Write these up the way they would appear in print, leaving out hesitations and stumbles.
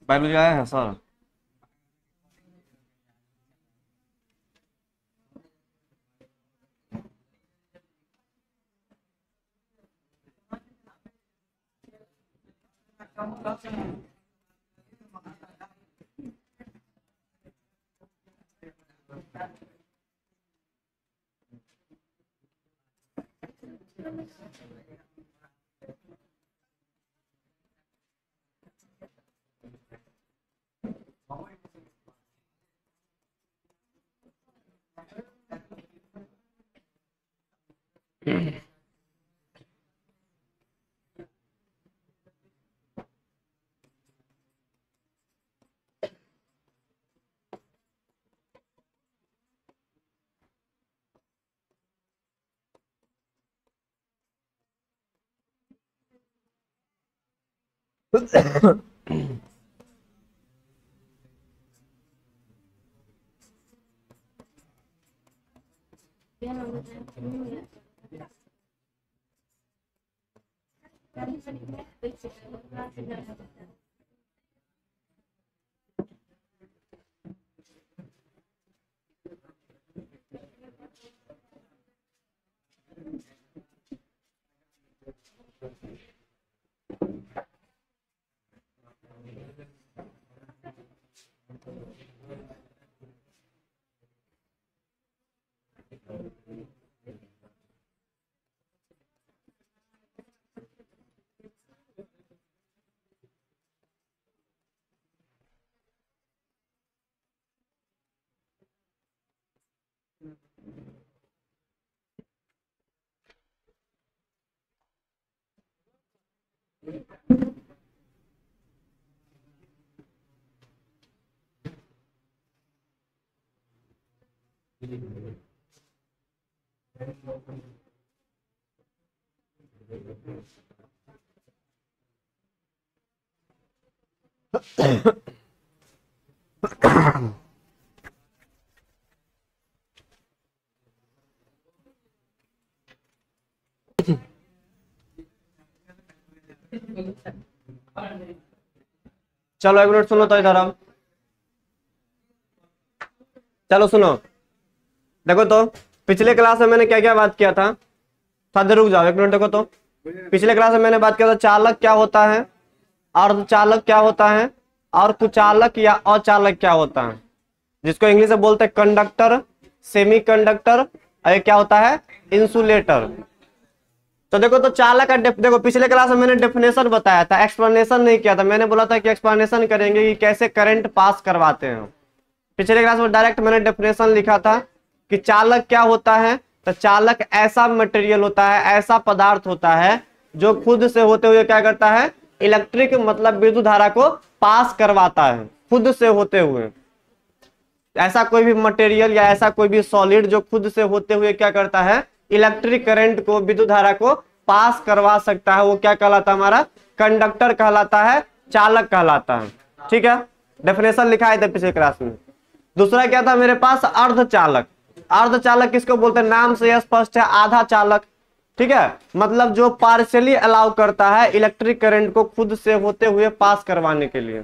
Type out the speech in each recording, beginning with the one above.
Biology आया है sir? चलो एक मिनट सुनो तो इधर अब, चलो सुनो, देखो तो पिछले क्लास में मैंने क्या क्या बात किया था। साथ रुक जाओ एक मिनट, देखो तो पिछले क्लास में मैंने बात किया था चालक क्या होता है, अर्धचालक क्या होता है, और कुचालक या अचालक क्या होता है, जिसको इंग्लिश में बोलते हैं कंडक्टर, सेमी कंडक्टर, और क्या होता है इंसुलेटर। तो देखो तो चालक का देखो पिछले क्लास में मैंने डेफिनेशन बताया था, एक्सप्लेनेशन नहीं किया था। मैंने बोला था कि एक्सप्लेनेशन करेंगे कि कैसे करंट पास करवाते हैं। पिछले क्लास में डायरेक्ट मैंने डेफिनेशन लिखा था कि चालक क्या होता है। तो चालक ऐसा मटेरियल होता है, ऐसा पदार्थ होता है जो खुद से होते हुए क्या करता है, इलेक्ट्रिक मतलब विद्युत धारा को पास करवाता है खुद से होते हुए। ऐसा कोई भी मटेरियल या ऐसा कोई भी सॉलिड जो खुद से होते हुए क्या करता है, इलेक्ट्रिक करंट को, विद्युत धारा को पास करवा सकता है, वो क्या कहलाता है, हमारा कंडक्टर कहलाता है, चालक कहलाता है। ठीक है, डेफिनेशन लिखा है पिछले क्लास में। दूसरा क्या था मेरे पास, अर्धचालक। अर्धचालक किसको बोलते हैं, नाम से यह स्पष्ट है, आधा चालक। ठीक है, मतलब जो पार्शियली अलाउ करता है इलेक्ट्रिक करंट को खुद से होते हुए पास करवाने के लिए।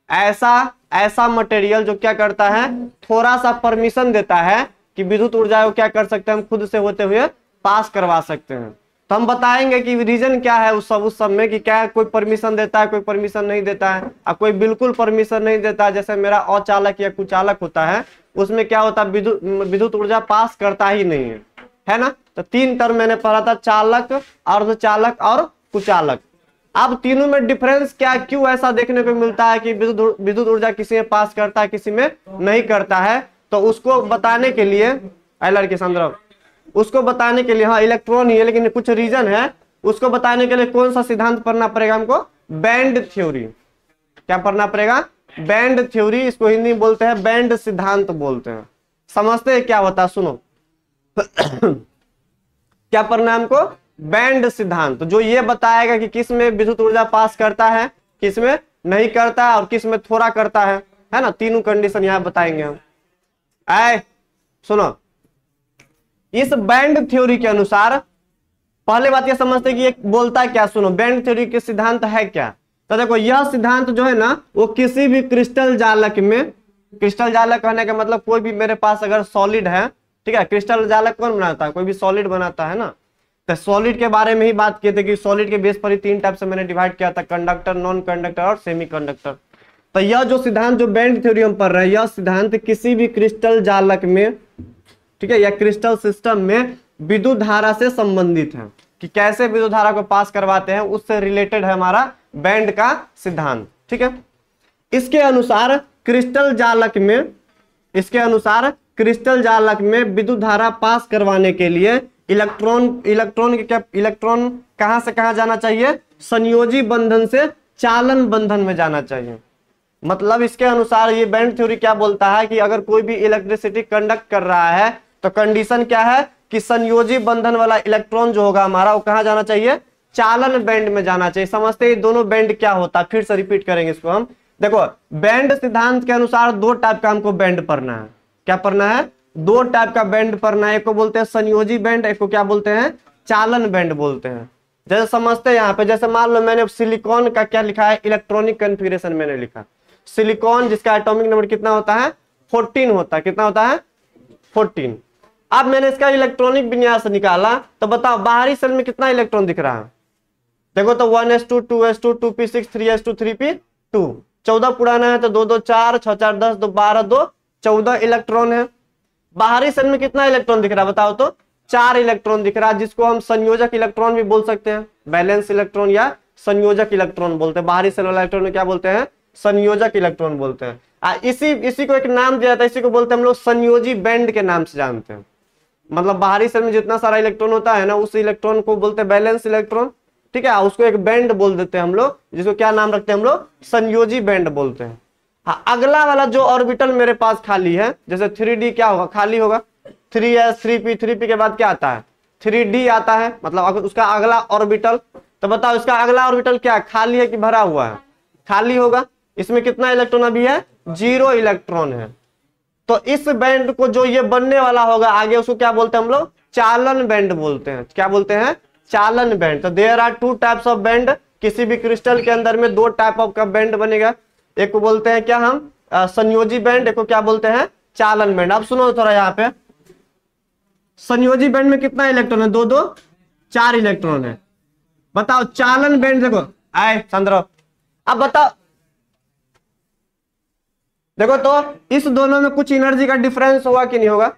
ऐसा मटेरियल जो क्या करता है, थोड़ा सा परमिशन देता है कि विद्युत ऊर्जा को क्या कर सकते हैं, हम खुद से होते हुए पास करवा सकते हैं। तो हम बताएंगे कि रीजन क्या है उस सब में, कि क्या कोई परमिशन देता है, कोई परमिशन नहीं देता है, और कोई बिल्कुल परमिशन नहीं देता है। जैसे मेरा अचालक या कुचालक होता है, उसमें क्या होता है, विद्युत ऊर्जा पास करता ही नहीं है ना। तो 3 टर्म मैंने पढ़ा था, चालक, अर्धचालक और कुचालक। अब तीनों में डिफरेंस क्या, क्यों ऐसा देखने को मिलता है कि विद्युत ऊर्जा किसी में पास करता है, किसी में नहीं करता है, तो उसको बताने के लिए लड़के संदर्भ, उसको बताने के लिए, हाँ इलेक्ट्रॉन ही है लेकिन कुछ रीजन है, उसको बताने के लिए कौन सा सिद्धांत पढ़ना पड़ेगा हमको, बैंड थ्योरी। क्या पढ़ना पड़ेगा, बैंड थ्योरी। इसको हिंदी में बोलते हैं बैंड सिद्धांत बोलते हैं। समझते हैं क्या होता है, सुनो क्या पढ़ना है हमको, बैंड सिद्धांत, जो ये बताएगा कि किस में विद्युत ऊर्जा पास करता है, किस में नहीं करता है, और किस में थोड़ा करता है ना। तीनों कंडीशन यहाँ बताएंगे हम। सुनो, इस बैंड थ्योरी के अनुसार पहले बात ये समझते कि ये बोलता है क्या। सुनो, बैंड थ्योरी के सिद्धांत है क्या, तो देखो यह सिद्धांत जो है ना, वो किसी भी क्रिस्टल जालक में, क्रिस्टल जालक कहने का मतलब कोई भी मेरे पास अगर सॉलिड है, ठीक है, क्रिस्टल जालक कौन बनाता है, कोई भी सॉलिड बनाता है ना। तो सॉलिड के बारे में ही बात किए थे कि सॉलिड के बेस पर ही 3 टाइप से मैंने डिवाइड किया था, कंडक्टर, नॉन कंडक्टर और सेमी कंडक्टर। तो यह जो सिद्धांत, जो बैंड थ्योरी हम पढ़ रहे हैं, यह सिद्धांत किसी भी क्रिस्टल जालक में, ठीक है, या क्रिस्टल सिस्टम में विद्युत धारा से संबंधित है, कि कैसे विद्युत धारा को पास करवाते हैं, उससे रिलेटेड है हमारा बैंड का सिद्धांत। ठीक है, इसके अनुसार क्रिस्टल जालक में, इसके अनुसार क्रिस्टल जालक में विद्युत धारा पास करवाने के लिए इलेक्ट्रॉन कहां से कहां जाना चाहिए, संयोजी बंधन से चालन बंधन में जाना चाहिए। मतलब इसके अनुसार ये बैंड थ्योरी क्या बोलता है कि अगर कोई भी इलेक्ट्रिसिटी कंडक्ट कर रहा है तो कंडीशन क्या है कि संयोजी बंधन वाला इलेक्ट्रॉन जो होगा हमारा, वो कहां जाना चाहिए, चालन बैंड में जाना चाहिए। समझते हैं दोनों बैंड क्या होता है, फिर से रिपीट करेंगे इसको हम। देखो, बैंड सिद्धांत के अनुसार 2 टाइप का हमको बैंड पढ़ना है। क्या पढ़ना है, 2 टाइप का बैंड पढ़ना है। एक को बोलते हैं संयोजी बैंड, एक को क्या बोलते हैं, चालन बैंड बोलते हैं। जैसे समझते हैं यहाँ पे, जैसे मान लो मैंने सिलिकॉन का क्या लिखा है, इलेक्ट्रॉनिक कन्फिगरेशन मैंने लिखा, सिलिकॉन जिसका एटॉमिक नंबर कितना होता है, 14 होता है। कितना होता है, 14। अब मैंने इसका इलेक्ट्रॉनिक विन्यास निकाला, तो बताओ बाहरी सेल में कितना इलेक्ट्रॉन दिख रहा है। देखो तो 1s2 2s2 2p6 3s2 3p2, 14 पुराना है तो 2 2 4 6 4 10 2 12 2 14 इलेक्ट्रॉन है। बाहरी सेल में कितना इलेक्ट्रॉन दिख रहा है बताओ तो, 4 इलेक्ट्रॉन दिख रहा है, जिसको हम संयोजक इलेक्ट्रॉन भी बोल सकते हैं, बैलेंस इलेक्ट्रॉन या संयोजक इलेक्ट्रॉन बोलते हैं। बाहरी सेल वाला इलेक्ट्रॉन में क्या बोलते हैं, संयोजक इलेक्ट्रॉन बोलते हैं। इसी को एक नाम दिया जाता है, इसी को बोलते हैं हम लोग संयोजी बैंड के नाम से जानते हैं। मतलब बाहरी सेल में जितना सारा इलेक्ट्रॉन होता है ना, उस इलेक्ट्रॉन को बोलते हैं बैलेंस इलेक्ट्रॉन। ठीक है, उसको एक बैंड बोल देते हैं हम लोग, जिसको क्या नाम रखते हैं हम लोग, संयोजी बैंड बोलते हैं। हाँ, अगला वाला जो ऑर्बिटल मेरे पास खाली है, जैसे 3d क्या होगा, खाली होगा, 3s 3p 3p के बाद क्या आता है, 3d आता है, मतलब उसका अगला ऑर्बिटल। तो बताओ इसका अगला ऑर्बिटल क्या, खाली है कि भरा हुआ है, खाली होगा। इसमें कितना इलेक्ट्रॉन अभी है, 0 इलेक्ट्रॉन है। तो इस बैंड को जो ये बनने वाला होगा आगे, उसको क्या बोलते हैं हम लोग, चालन बैंड बोलते हैं। क्या बोलते हैं, चालन बैंड। तो there are 2 types of band, किसी भी क्रिस्टल के अंदर में 2 टाइप ऑफ का बैंड बनेगा। एक को बोलते हैं क्या हम, संयोजी बैंड, एक को क्या बोलते हैं, चालन बैंड। अब सुनो थोड़ा यहाँ पे, संयोजी बैंड में कितना इलेक्ट्रॉन है, 2 2 4 इलेक्ट्रॉन है। बताओ चालन बैंड, देखो आए चंद्र, अब बताओ, देखो तो इस दोनों में कुछ एनर्जी का डिफरेंस होगा कि नहीं होगा।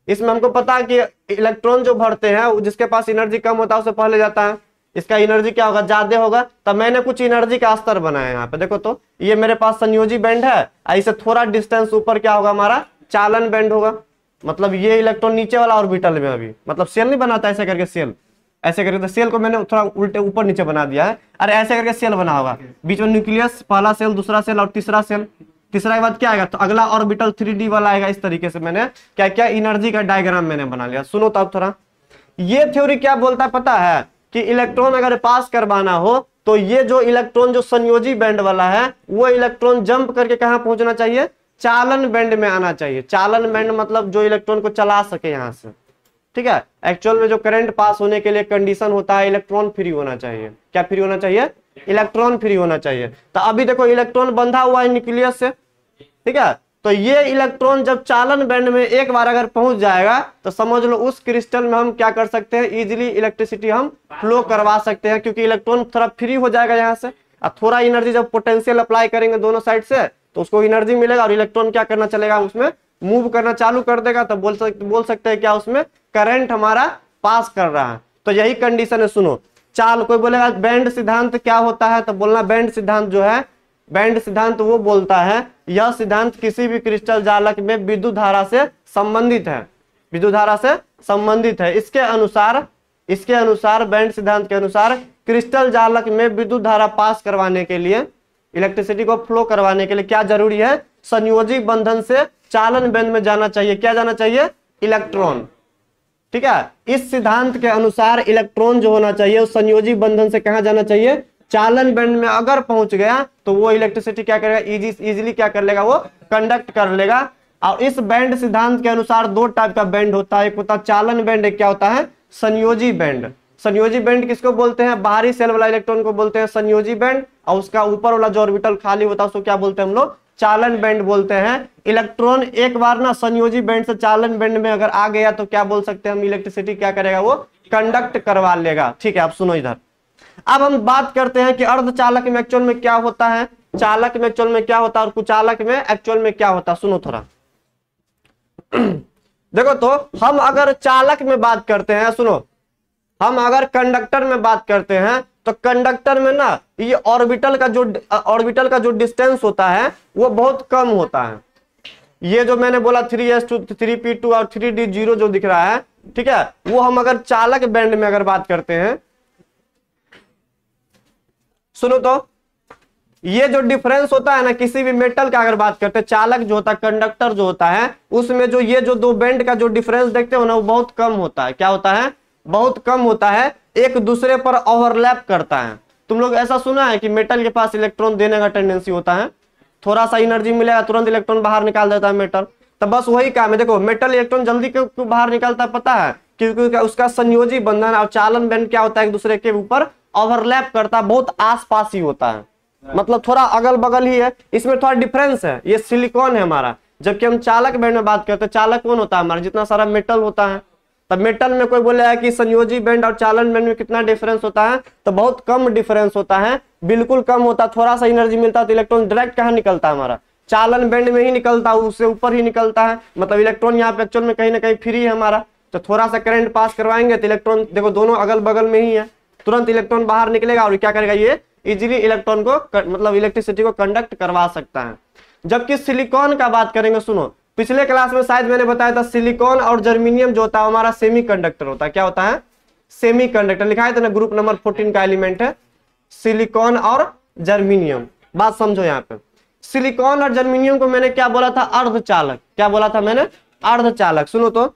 इसमें हमको पता है कि इलेक्ट्रॉन जो भरते हैं, जिसके पास एनर्जी कम होता है उसे पहले जाता है, इसका एनर्जी क्या होगा, ज्यादा होगा। तब मैंने कुछ एनर्जी का स्तर बनाया यहाँ पे। देखो तो ये मेरे पास संयोजी बैंड है, ऐसे थोड़ा डिस्टेंस ऊपर क्या होगा हमारा, चालन बैंड होगा। मतलब ये इलेक्ट्रॉन नीचे वाला ऑर्बिटल में, अभी मतलब सेल नहीं बनाता ऐसे करके, सेल ऐसे करके, तो सेल को मैंने थोड़ा उल्टे ऊपर नीचे बना दिया है। अरे ऐसे करके सेल बना होगा, बीच में न्यूक्लियस, पहला सेल, दूसरा सेल और तीसरा सेल। तीसरा के बाद क्या आएगा, तो अगला ऑर्बिटल 3D वाला आएगा। इस तरीके से मैंने क्या क्या एनर्जी का डायग्राम मैंने बना लिया। सुनो तो अब थोड़ा, ये थ्योरी क्या बोलता है पता है, कि इलेक्ट्रॉन अगर पास करवाना हो तो ये जो इलेक्ट्रॉन जो संयोजी बैंड वाला है, वो इलेक्ट्रॉन जंप करके कहां पहुंचना चाहिए, चालन बैंड में आना चाहिए। चालन बैंड मतलब जो इलेक्ट्रॉन को चला सके यहां से, ठीक है। एक्चुअल में जो करंट पास होने के लिए कंडीशन होता है, इलेक्ट्रॉन फ्री होना चाहिए। क्या फ्री होना चाहिए, इलेक्ट्रॉन फ्री होना चाहिए। तो अभी देखो इलेक्ट्रॉन बंधा हुआ है न्यूक्लियस से, ठीक है। तो ये इलेक्ट्रॉन जब चालन बैंड में एक बार अगर पहुंच जाएगा तो समझ लो उस क्रिस्टल में हम क्या कर सकते हैं, इजीली इलेक्ट्रिसिटी हम फ्लो करवा सकते हैं, क्योंकि इलेक्ट्रॉन थोड़ा फ्री हो जाएगा यहाँ से। और थोड़ा एनर्जी जब पोटेंशियल अप्लाई करेंगे दोनों साइड से तो उसको एनर्जी मिलेगा और इलेक्ट्रॉन क्या करना चलेगा, उसमें मूव करना चालू कर देगा। तो बोल सकते हैं क्या, उसमें करंट हमारा पास कर रहा है। तो यही कंडीशन है। सुनो, कोई बोलेगा बैंड सिद्धांत क्या होता है, तो बोलना बैंड सिद्धांत जो है, बैंड सिद्धांत वो बोलता है, यह सिद्धांत किसी भी क्रिस्टल जालक में विद्युत धारा से संबंधित है, विद्युत धारा से संबंधित है। इसके अनुसार बैंड सिद्धांत के अनुसार क्रिस्टल जालक में विद्युत धारा पास करवाने के लिए, इलेक्ट्रिसिटी को फ्लो करवाने के लिए क्या जरूरी है, संयोजी बंधन से चालन बैंड में जाना चाहिए। क्या जाना चाहिए, इलेक्ट्रॉन, ठीक है। इस सिद्धांत के अनुसार इलेक्ट्रॉन जो होना चाहिए उस संयोजी बंधन से कहां जाना चाहिए, चालन बैंड में अगर पहुंच गया तो वो इलेक्ट्रिसिटी क्या करेगा, इजीली क्या कर लेगा, वो कंडक्ट कर लेगा। और इस बैंड सिद्धांत के अनुसार दो टाइप का बैंड होता है, एक होता है चालन बैंड, एक क्या होता है, संयोजी बैंड। संयोजी बैंड किसको बोलते हैं, बाहरी सेल वाला इलेक्ट्रॉन को बोलते हैं संयोजी बैंड, और उसका ऊपर वाला जो ऑर्बिटल खाली होता है उसको क्या बोलते हैं हम लोग, चालन बैंड बोलते हैं। इलेक्ट्रॉन एक बार ना संयोजी बैंड से चालन बैंड में अगर आ गया तो क्या बोल सकते हैं हम, इलेक्ट्रिसिटी क्या करेगा, वो कंडक्ट करवा लेगा। ठीक है, आप सुनो इधर। अब हम बात करते हैं कि अर्धचालक में एक्चुअल में क्या होता है, चालक में एक्चुअल में क्या होता है और कुचालक में एक्चुअल में क्या होता है। सुनो थोड़ा देखो, तो हम अगर चालक में बात करते हैं, सुनो, हम अगर कंडक्टर में बात करते हैं तो कंडक्टर में ना ये ऑर्बिटल का जो डिस्टेंस होता है वो बहुत कम होता है। ये जो मैंने बोला 3s2 3p2 और 3d0 जो दिख रहा है, ठीक है, वो हम अगर चालक बैंड में अगर बात करते हैं, सुनो तो ये जो डिफरेंस होता है ना किसी भी मेटल का अगर बात करते हैं, चालक जो होता है, कंडक्टर जो होता है, उसमें जो ये जो दो बैंड का जो डिफरेंस देखते हो ना वो बहुत कम होता है। क्या होता है, बहुत कम होता है, एक दूसरे पर ओवरलैप करता है। तुम लोग ऐसा सुना है कि मेटल के पास इलेक्ट्रॉन देने का टेंडेंसी होता है, थोड़ा सा एनर्जी मिलेगा तुरंत इलेक्ट्रॉन बाहर निकाल देता है मेटल। तो बस वही काम है। देखो मेटल इलेक्ट्रॉन जल्दी क्यों बाहर निकालता है पता है, क्योंकि उसका संयोजी बंधन और चालन बैंड क्या होता है, एक दूसरे के ऊपर ओवरलैप करता है, बहुत आस पास ही होता है, मतलब थोड़ा अगल बगल ही है, इसमें थोड़ा डिफरेंस है। ये सिलिकॉन है हमारा, जबकि हम चालक बैंड में बात करते हैं, चालक कौन होता है हमारा, जितना सारा मेटल होता है। तब मेटल में कोई बोले है कि संयोजी बैंड और चालन बैंड में कितना डिफरेंस होता है, तो बहुत कम डिफरेंस होता है, बिल्कुल कम होता है। थोड़ा सा एनर्जी मिलता है तो इलेक्ट्रॉन डायरेक्ट कहाँ निकलता है हमारा, चालन बैंड में ही निकलता है, उससे ऊपर ही निकलता है। मतलब इलेक्ट्रॉन यहाँ पे एक्चुअल में कहीं ना कहीं फ्री है हमारा, तो थोड़ा सा करंट पास करवाएंगे तो इलेक्ट्रॉन देखो दोनों अगल बगल में ही है, तुरंत इलेक्ट्रॉन बाहर निकलेगा और क्या करेगा, ये इजीली इलेक्ट्रॉन को मतलब इलेक्ट्रिसिटी को कंडक्ट करवा सकता है। जबकि सिलिकॉन का बात करेंगे, सुनो, पिछले क्लास में शायद मैंने बताया था सिलिकॉन और जर्मेनियम जो होता है हमारा सेमी कंडक्टर होता है। क्या होता है, सेमी कंडक्टर, लिखा है था ना, ग्रुप नंबर 14 का एलिमेंट है सिलिकॉन और जर्मेनियम। बात समझो यहाँ पे, सिलिकॉन और जर्मेनियम को मैंने क्या बोला था, अर्धचालक। क्या बोला था मैंने, अर्धचालक। सुनो तो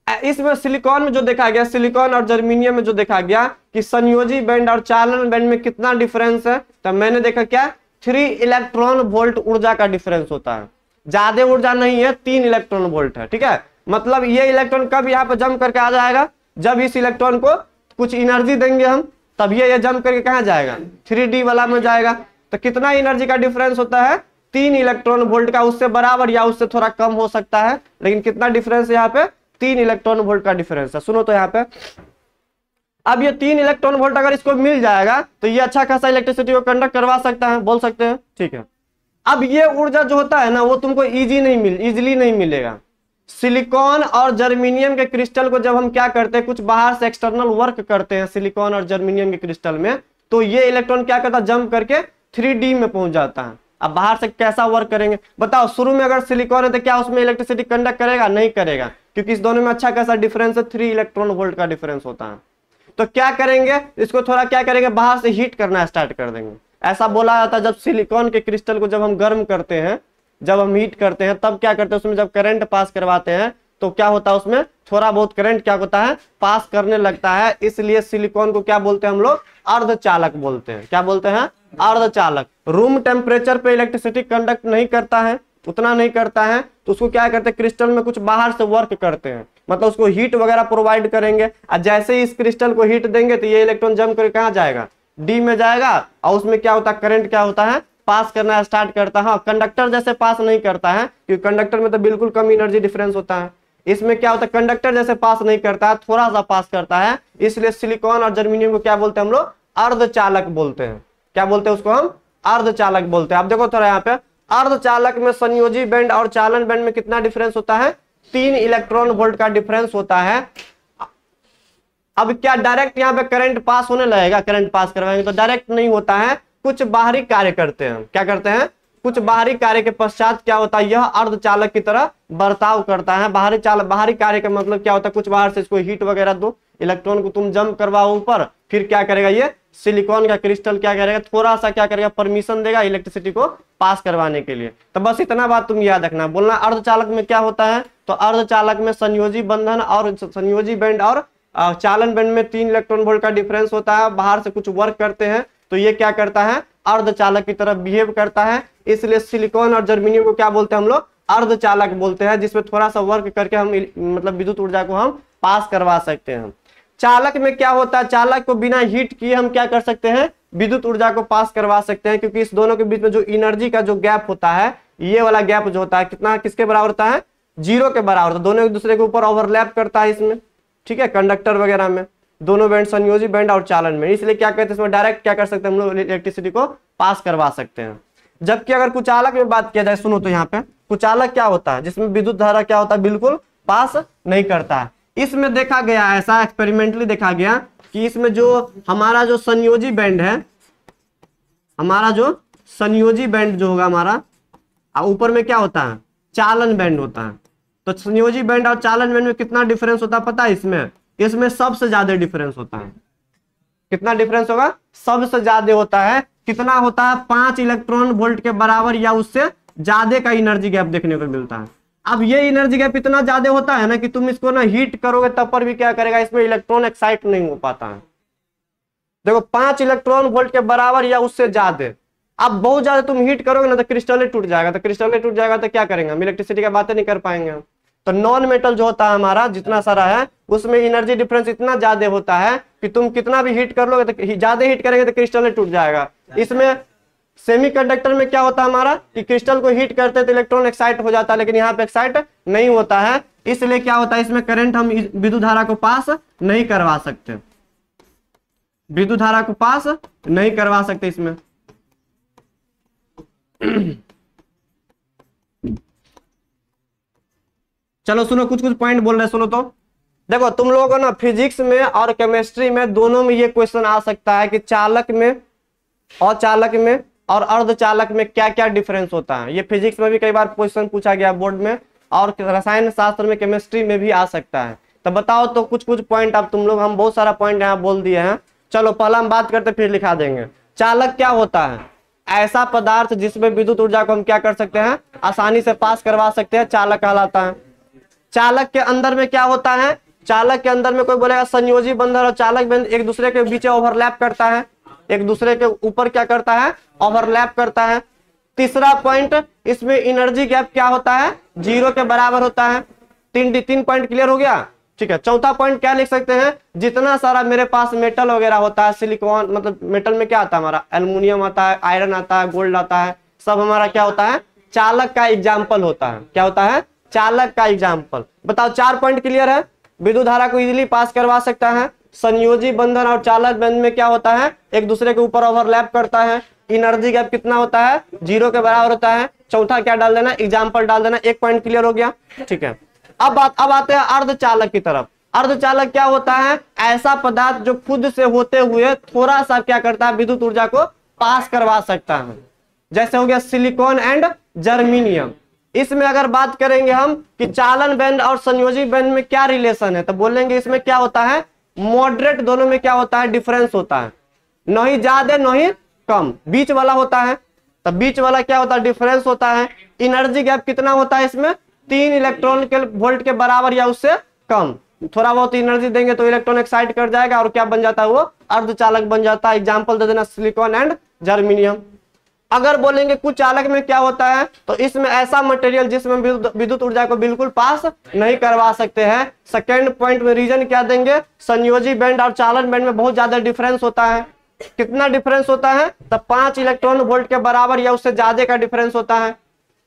इसमें सिलिकॉन में जो देखा गया, सिलिकॉन और जर्मेनियम में जो देखा गया कि संयोजी बैंड और चालन बैंड में कितना डिफरेंस है, तो मैंने देखा क्या, 3 इलेक्ट्रॉन वोल्ट ऊर्जा का डिफरेंस होता है, ज्यादा ऊर्जा नहीं है, 3 इलेक्ट्रॉन वोल्ट है। ठीक है, मतलब ये इलेक्ट्रॉन कब यहाँ पे जंप करके आ जाएगा, जब इस इलेक्ट्रॉन को कुछ एनर्जी देंगे हम, तब ये जंप करके कहाँ जाएगा, 3D वाला में जाएगा। तो कितना एनर्जी का डिफरेंस होता है, 3 इलेक्ट्रॉन वोल्ट का, उससे बराबर या उससे थोड़ा कम हो सकता है, लेकिन कितना डिफरेंस है यहाँ पे, 3 इलेक्ट्रॉन वोल्ट का डिफरेंस है। सुनो तो यहाँ पे, अब ये 3 इलेक्ट्रॉन वोल्ट अगर इसको मिल जाएगा तो ये अच्छा खासा इलेक्ट्रिसिटी को कंडक्ट करवा सकता है, बोल सकते हैं। ठीक है, अब ये ऊर्जा जो होता है ना वो तुमको इजीली नहीं मिलेगा। सिलिकॉन और जर्मेनियम के क्रिस्टल को जब हम क्या करते हैं, कुछ बाहर से एक्सटर्नल वर्क करते हैं सिलिकॉन और जर्मेनियम के क्रिस्टल में, तो ये इलेक्ट्रॉन क्या करता है, जंप करके 3D में पहुंच जाता है। अब बाहर से कैसा वर्क करेंगे बताओ, शुरू में अगर सिलिकॉन है तो क्या उसमें इलेक्ट्रिसिटी कंडक्ट करेगा, नहीं करेगा, क्योंकि इस दोनों में अच्छा खासा डिफरेंस है, 3 इलेक्ट्रॉन वोल्ट का डिफरेंस होता है। तो क्या करेंगे, इसको थोड़ा क्या करेंगे, बाहर से हीट करना स्टार्ट कर देंगे। ऐसा बोला जाता है जब सिलिकॉन के क्रिस्टल को जब हम गर्म करते हैं, जब हम हीट करते हैं, तब क्या करते हैं उसमें जब करंट पास करवाते हैं तो क्या होता है उसमें थोड़ा बहुत करंट क्या होता है, पास करने लगता है। इसलिए सिलिकॉन को क्या बोलते हैं हम लोग, अर्धचालक बोलते हैं। क्या बोलते हैं, अर्धचालक। रूम टेम्परेचर पे इलेक्ट्रिसिटी कंडक्ट नहीं करता है, उतना नहीं करता है, तो उसको क्या करते हैं, क्रिस्टल में कुछ बाहर से वर्क करते हैं, मतलब उसको हीट वगैरह प्रोवाइड करेंगे। और जैसे ही इस क्रिस्टल को हीट देंगे तो ये इलेक्ट्रॉन जम कर कहाँ जाएगा, डी में जाएगा, और उसमें क्या होता है, करंट क्या होता है, पास करना स्टार्ट करता है। कंडक्टर जैसे पास नहीं करता है, क्योंकि कंडक्टर में तो बिल्कुल कम एनर्जी डिफरेंस होता है। इसमें क्या होता है, कंडक्टर जैसे पास नहीं करता है, थोड़ा सा पास करता है। इसलिए सिलिकॉन और जर्मेनियम को क्या बोलते हैं हम लोग, अर्धचालक बोलते हैं। क्या बोलते हैं उसको हम, अर्धचालक बोलते हैं। आप देखो थोड़ा यहाँ पे, अर्धचालक में संयोजी बैंड और चालन बैंड में कितना डिफरेंस होता है, 3 इलेक्ट्रॉन वोल्ट का डिफरेंस होता है। अब क्या डायरेक्ट यहाँ पे करंट पास होने लगेगा, करंट पास करवाएंगे तो डायरेक्ट नहीं होता है, कुछ बाहरी कार्य करते हैं। क्या करते हैं, कुछ बाहरी कार्य के पश्चात क्या होता है, यह अर्धचालक की तरह बर्ताव करता है। बाहरी कार्य का मतलब क्या होता है, कुछ बाहर से इसको हीट वगैरह दो, इलेक्ट्रॉन को तुम जम करवाओ ऊपर, फिर क्या करेगा ये सिलिकॉन का क्रिस्टल क्या करेगा, थोड़ा सा क्या करेगा, परमिशन देगा इलेक्ट्रिसिटी को पास करवाने के लिए। तो बस इतना बात तुम याद रखना। बोलना अर्धचालक में क्या होता है, तो अर्धचालक में संयोजी बंधन और संयोजी बैंड और चालन बैंड में 3 इलेक्ट्रॉन वोल्ट का डिफरेंस होता है। बाहर से कुछ वर्क करते हैं तो ये क्या करता है, अर्धचालक की तरह बिहेव करता है। इसलिए सिलिकॉन और जर्मेनियम को क्या बोलते हैं हम लोग, अर्धचालक बोलते हैं, जिसमें थोड़ा सा वर्क करके हम मतलब विद्युत ऊर्जा को हम पास करवा सकते हैं। चालक में क्या होता है, चालक को बिना हीट किए हम क्या कर सकते हैं, विद्युत ऊर्जा को पास करवा सकते हैं, क्योंकि इस दोनों के बीच में जो एनर्जी का जो गैप होता है, ये वाला गैप जो होता है कितना, किसके बराबर होता है, 0 के बराबर। तो दोनों एक दूसरे के ऊपर ओवरलैप करता है इसमें, ठीक है, कंडक्टर वगैरह में, दोनों बैंड, संयोजी बैंड और चालन में। इसलिए क्या कहते हैं, इसमें डायरेक्ट क्या कर सकते हैं हम लोग, इलेक्ट्रिसिटी को पास करवा सकते हैं। जबकि अगर कुचालक में बात किया जाए, सुनो तो यहाँ पे कुचालक क्या होता है, जिसमें विद्युत धारा क्या होता है, बिल्कुल पास नहीं करता है। इसमें देखा गया, ऐसा एक्सपेरिमेंटली देखा गया कि इसमें जो हमारा जो संयोजी बैंड है, हमारा जो संयोजी बैंड जो होगा हमारा, ऊपर में क्या होता है, चालन बैंड होता है। तो संयोजी बैंड और चालन बैंड में कितना डिफरेंस होता है पता है, इसमें सबसे ज्यादा डिफरेंस होता है। कितना डिफरेंस होगा, सबसे ज्यादा होता है। कितना होता है, 5 इलेक्ट्रॉन वोल्ट के बराबर या उससे ज्यादा का एनर्जी गैप देखने को मिलता है। अब ये एनर्जी गैप इतना ज्यादा होता है ना कि तुम इसको ना हीट करोगे तब पर भी क्या करेगा, इसमें इलेक्ट्रॉन एक्साइट नहीं हो पाता है। देखो 5 इलेक्ट्रॉन वोल्ट के बराबर या उससे ज्यादा, अब बहुत ज्यादा तुम हीट करोगे ना तो क्रिस्टल टूट जाएगा, तो क्रिस्टल टूट जाएगा तो क्या करेंगे हम, इलेक्ट्रिसिटी की बातें नहीं कर पाएंगे हम। तो नॉन मेटल जो होता है हमारा जितना सारा है, उसमें एनर्जी डिफरेंस इतना ज्यादा होता है कि तुम कितना भी हीट कर लोगे तो ज्यादा हीट करेंगे तो क्रिस्टल टूट जाएगा। इसमें सेमीकंडक्टर में क्या होता है हमारा कि क्रिस्टल को हीट करते हैं तो इलेक्ट्रॉन एक्साइट हो जाता है, लेकिन यहाँ पे एक्साइट नहीं होता है। इसलिए क्या होता है, इसमें करंट हम विद्युत धारा को पास नहीं करवा सकते, विद्युत धारा को पास नहीं करवा सकते इसमें। चलो सुनो, कुछ पॉइंट बोल रहे हैं, सुनो तो। देखो तुम लोगों को ना फिजिक्स में और केमिस्ट्री में दोनों में ये क्वेश्चन आ सकता है कि चालक में और चालक में और अर्धचालक में क्या क्या डिफरेंस होता है। ये फिजिक्स में भी कई बार क्वेश्चन पूछा गया बोर्ड में, और रसायन शास्त्र में, केमिस्ट्री में भी आ सकता है। तो बताओ तो कुछ पॉइंट आप तुम लोग, हम बहुत सारा पॉइंट यहाँ बोल दिए हैं। चलो पहला हम बात करते फिर लिखा देंगे। चालक क्या होता है, ऐसा पदार्थ जिसमें विद्युत ऊर्जा को हम क्या कर सकते हैं, आसानी से पास करवा सकते हैं, चालक कहलाता है। चालक के अंदर में क्या होता है, चालक के अंदर में कोई बोलेगा संयोजी बंधन और चालक बंधन एक दूसरे के बीच ओवरलैप करता है, एक दूसरे के ऊपर क्या करता है, ओवरलैप करता है। तीसरा पॉइंट, इसमें एनर्जी गैप क्या होता है, 0 के बराबर होता है। 3 पॉइंट क्लियर हो गया, ठीक है। चौथा पॉइंट क्या लिख सकते हैं, जितना सारा मेरे पास मेटल वगैरह होता है, सिलिकॉन मतलब मेटल में क्या आता है हमारा, एल्युमिनियम आता है, आयरन आता है, गोल्ड आता है, सब हमारा क्या होता है, चालक का एग्जाम्पल होता है। क्या होता है, चालक का एग्जाम्पल। बताओ 4 पॉइंट क्लियर है। विद्युत धारा को इजीली पास करवा सकता है, संयोजी बंधन और चालक बंधन में क्या होता है, एक दूसरे के ऊपर ओवरलैप करता है, एनर्जी गैप कितना होता है, 0 के बराबर होता है। चौथा क्या डाल देना, एग्जाम्पल डाल देना। 1 पॉइंट क्लियर हो गया, ठीक है। अब आते हैं अर्धचालक की तरफ। अर्धचालक क्या होता है, ऐसा पदार्थ जो खुद से होते हुए थोड़ा सा क्या करता है, विद्युत ऊर्जा को पास करवा सकता है। जैसे हो गया सिलिकॉन एंड जर्मेनियम। इसमें अगर बात करेंगे हम कि चालन बैंड और संयोजी बैंड में क्या रिलेशन है, तो बोलेंगे इसमें क्या होता है, मॉडरेट दोनों में क्या होता है, डिफरेंस होता है, न ही ज्यादा न ही कम, बीच वाला होता है। तब बीच वाला क्या होता है, डिफरेंस होता है। एनर्जी गैप कितना होता है इसमें, 3 इलेक्ट्रॉन के वोल्ट के बराबर या उससे कम। थोड़ा बहुत एनर्जी देंगे तो इलेक्ट्रॉन एक्साइट कर जाएगा और क्या बन जाता है, वो अर्धचालक बन जाता है। एग्जाम्पल दे देना, सिलिकॉन एंड जर्मेनियम। अगर बोलेंगे कुचालक में क्या होता है, तो इसमें ऐसा मटेरियल जिसमें विद्युत ऊर्जा को बिल्कुल पास नहीं करवा सकते हैं। सेकेंड पॉइंट में रीजन क्या देंगे, संयोजी बैंड और चालन बैंड में बहुत ज्यादा डिफरेंस होता है। कितना डिफरेंस होता है, तब 5 इलेक्ट्रॉन वोल्ट के बराबर या उससे ज्यादा का डिफरेंस होता है।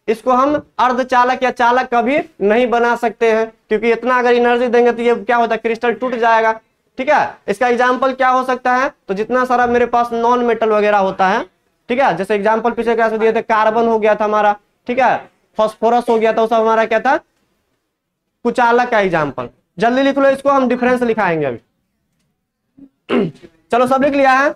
इसको हम अर्धचालक या चालक कभी नहीं बना सकते हैं, क्योंकि इतना अगर एनर्जी देंगे तो ये क्या होता है, क्रिस्टल टूट जाएगा। ठीक है, इसका एग्जाम्पल क्या हो सकता है, तो जितना सारा मेरे पास नॉन मेटल वगैरह होता है, ठीक है, जैसे एग्जाम्पल पिछले क्लास में दिए थे, कार्बन हो गया था हमारा, ठीक है, फास्फोरस हो गया था, वो सब हमारा क्या था, कुचालक का एग्जाम्पल। जल्दी लिख लो इसको, हम डिफरेंस लिखाएंगे अभी। चलो सब लिख लिया है।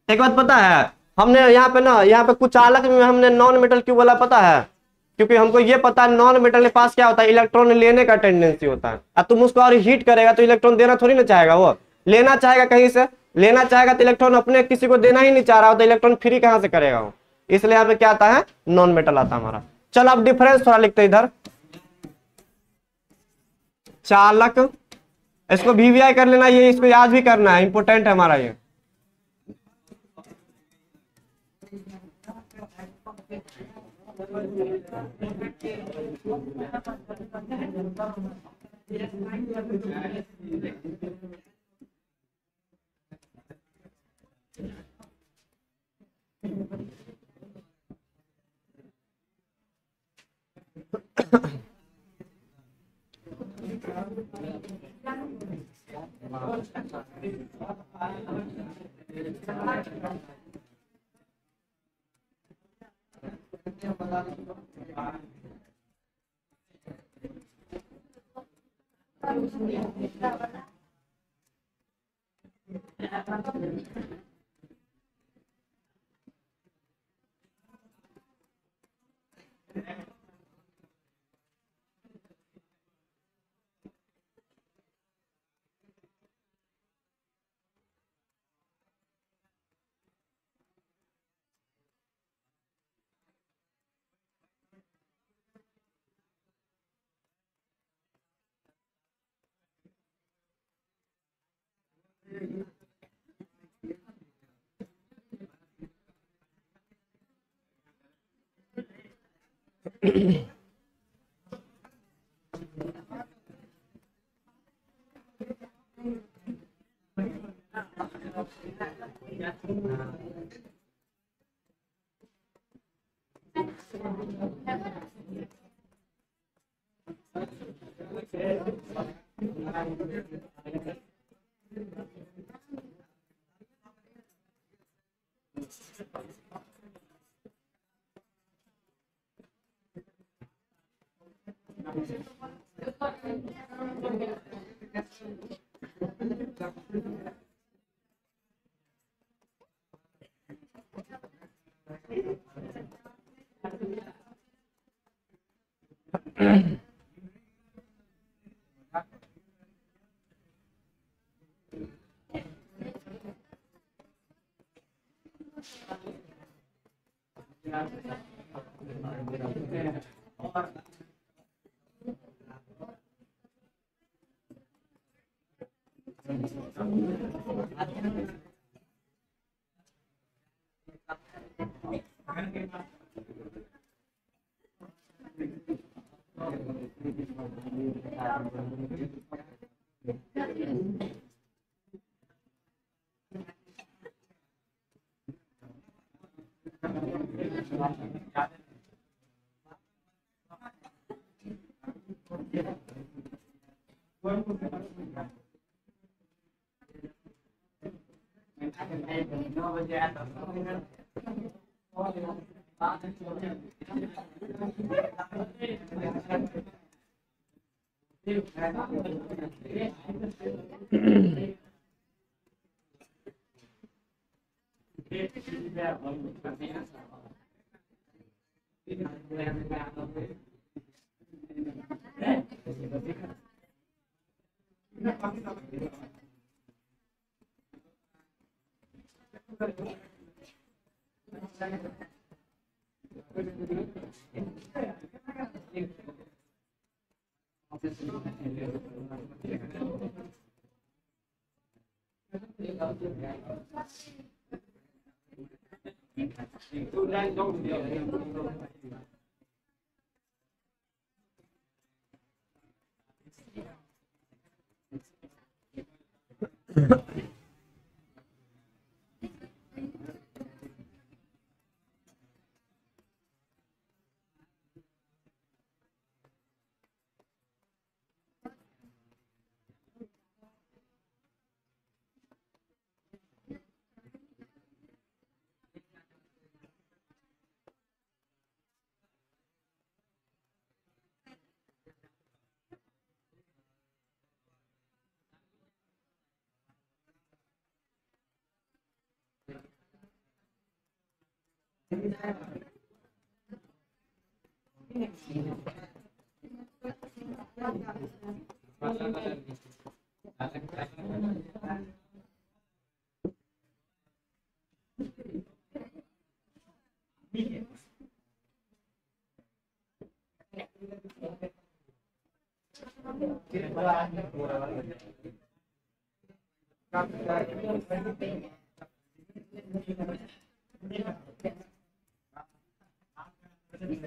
एक बात पता है, हमने यहाँ पे ना, यहाँ पे कुचालक में हमने नॉन मेटल क्यों बोला पता है, क्योंकि हमको ये पता है नॉन मेटल के पास क्या होता है, इलेक्ट्रॉन लेने का टेंडेंसी होता है। अब तुम उसको और हीट करेगा तो इलेक्ट्रॉन देना थोड़ी ना चाहेगा, वो लेना चाहेगा, कहीं से लेना चाहेगा। तो इलेक्ट्रॉन अपने किसी को देना ही नहीं चाह रहा हो तो इलेक्ट्रॉन फ्री कहां से करेगा वो, इसलिए यहाँ पे क्या आता है, नॉन मेटल आता है हमारा। चलो अब डिफरेंस थोड़ा लिखते इधर, चालक, इसको वीवीआई कर लेना, ये इसको याद भी करना है, इंपोर्टेंट है हमारा ये।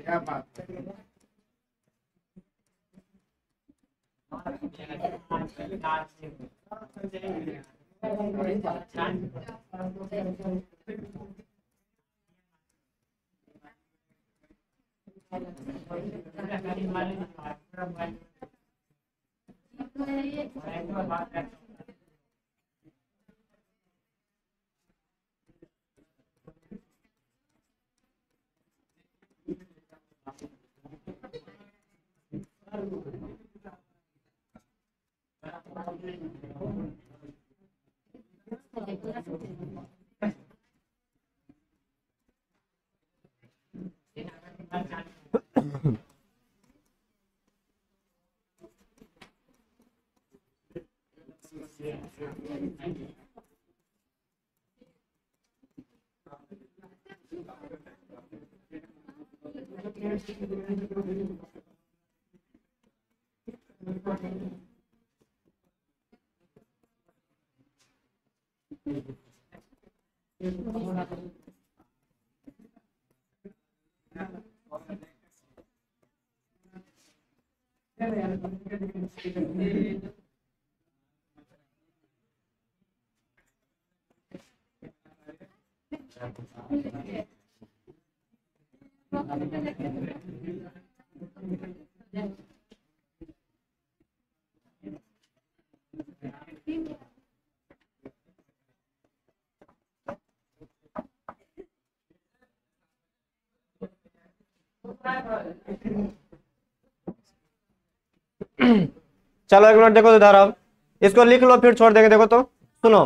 क्या बात है। चलो एक मिनट देखो इधर, अब इसको लिख लो फिर छोड़ देंगे। देखो तो सुनो,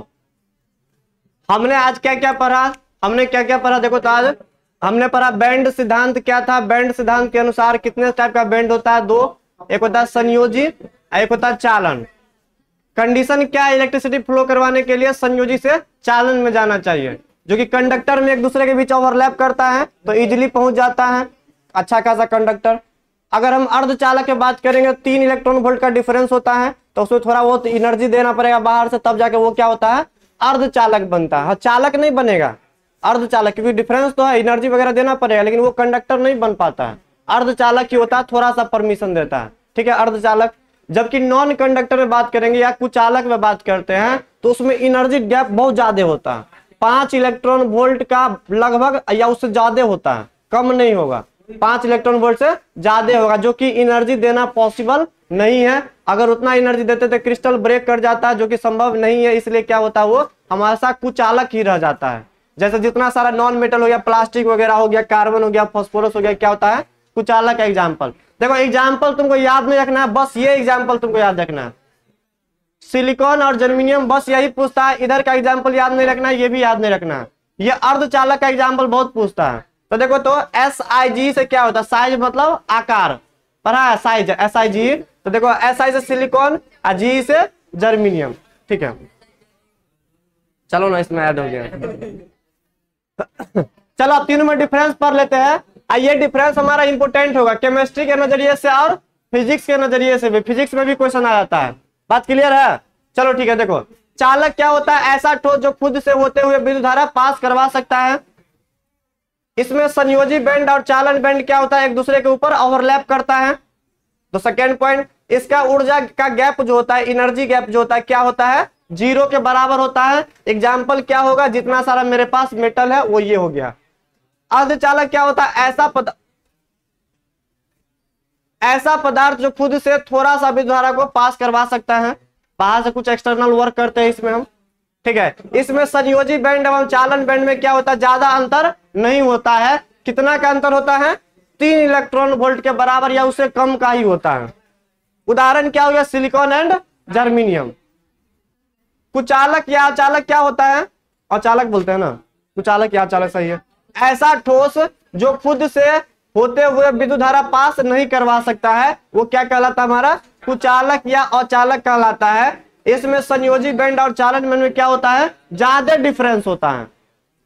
हमने आज क्या क्या पढ़ा, हमने क्या क्या पढ़ा। देखो तो आज हमने पढ़ा बैंड सिद्धांत क्या था। बैंड सिद्धांत के अनुसार कितने टाइप का बैंड होता है? दो, एक होता है संयोजी, एक होता है चालन। कंडीशन क्या है? इलेक्ट्रिसिटी फ्लो करवाने के लिए संयोजी से चालन में जाना चाहिए, जो कि कंडक्टर में एक दूसरे के बीच ओवरलैप करता है तो इजीली पहुंच जाता है अच्छा खासा कंडक्टर। अगर हम अर्धचालक की बात करेंगे, 3 इलेक्ट्रॉन वोल्ट का डिफरेंस होता है तो उसमें थोड़ा बहुत एनर्जी देना पड़ेगा बाहर से, तब जाके वो क्या होता है? अर्धचालक बनता है। चालक नहीं बनेगा अर्धचालक, क्योंकि डिफरेंस तो है, एनर्जी वगैरह देना पड़ेगा, लेकिन वो कंडक्टर नहीं बन पाता है। अर्धचालक ही होता है, थोड़ा सा परमिशन देता है, ठीक है, अर्धचालक। जबकि नॉन कंडक्टर में बात करेंगे या कुचालक में बात करते हैं तो उसमें एनर्जी गैप बहुत ज्यादा होता है, 5 इलेक्ट्रॉन वोल्ट का लगभग या उससे ज्यादा होता है, कम नहीं होगा। 5 इलेक्ट्रॉन वोल्ट से ज्यादा होगा, जो कि एनर्जी देना पॉसिबल नहीं है। अगर उतना एनर्जी देते तो क्रिस्टल ब्रेक कर जाता है, जो कि संभव नहीं है। इसलिए क्या होता है? वो हमारे साथ कुचालक ही रह जाता है। जैसे जितना सारा नॉन मेटल हो गया, प्लास्टिक वगैरह हो गया, कार्बन हो गया, फास्फोरस हो गया, क्या होता है? कुचालक का एग्जाम्पल। देखो एग्जाम्पल तुमको याद नहीं रखना है, बस ये एग्जाम्पल तुमको याद रखना है। सिलिकॉन और जर्मेनियम बस यही पूछता है, इधर का एग्जाम्पल याद नहीं रखना है, ये भी याद नहीं रखना है। ये अर्धचालक का एग्जाम्पल बहुत पूछता है, तो देखो तो SiG से क्या होता है, साइज मतलब आकार, पढ़ा है साइज, SiG। तो देखो Si से सिलिकॉन और Ge से जर्मेनियम, ठीक है। चलो ना इसमें ऐड हो गया। चलो अब तीनों में डिफरेंस पढ़ लेते हैं। ये डिफरेंस हमारा इंपोर्टेंट होगा केमिस्ट्री के नजरिए से और फिजिक्स के नजरिए से भी, फिजिक्स में भी क्वेश्चन आ जाता है। बात क्लियर है? चलो ठीक है। देखो चालक क्या होता है, ऐसा ठोस जो खुद से होते हुए विद्युत धारा पास करवा सकता है। इसमें संयोजी बैंड और चालन बैंड क्या होता है, एक दूसरे के ऊपर ओवरलैप करता है। तो सेकेंड पॉइंट, इसका ऊर्जा का गैप जो होता है, एनर्जी गैप जो होता है, क्या होता है, 0 के बराबर होता है। एग्जाम्पल क्या होगा, जितना सारा मेरे पास मेटल है वो ये हो गया। अर्धचालक क्या होता है, ऐसा पदार्थ जो खुद से थोड़ा सा विद्युत धारा को पास करवा सकता है। बाहर से कुछ एक्सटर्नल वर्क करते हैं इसमें हम, ठीक है। इसमें संयोजी बैंड एवं चालन बैंड में क्या होता है, ज्यादा अंतर नहीं होता है। कितना का अंतर होता है, 3 इलेक्ट्रॉन वोल्ट के बराबर या उससे कम का ही होता है। उदाहरण क्या हो गया, सिलिकॉन एंड जर्मेनियम। कुचालक या अचालक क्या होता है, अचालक बोलते हैं ना, कुचालक या अचालक सही है। ऐसा ठोस जो खुद से होते हुए विद्युत धारा पास नहीं करवा सकता है, वो क्या कहलाता है, हमारा कुचालक या अचालक कहलाता है। इसमें संयोजी बैंड और चालन बैंड में क्या होता है, ज्यादा डिफरेंस होता है।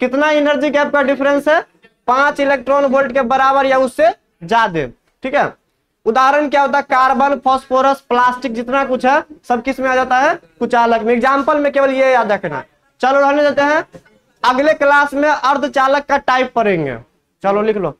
कितना एनर्जी गैप का डिफरेंस है, 5 इलेक्ट्रॉन वोल्ट के बराबर या उससे ज्यादा, ठीक है। उदाहरण क्या होता है, कार्बन, फास्फोरस, प्लास्टिक, जितना कुछ है सब किस में आ जाता है, कुचालक में। एग्जाम्पल में केवल ये याद रखना। चलो रहने देते हैं, अगले क्लास में अर्धचालक का टाइप पढ़ेंगे। चलो लिख लो।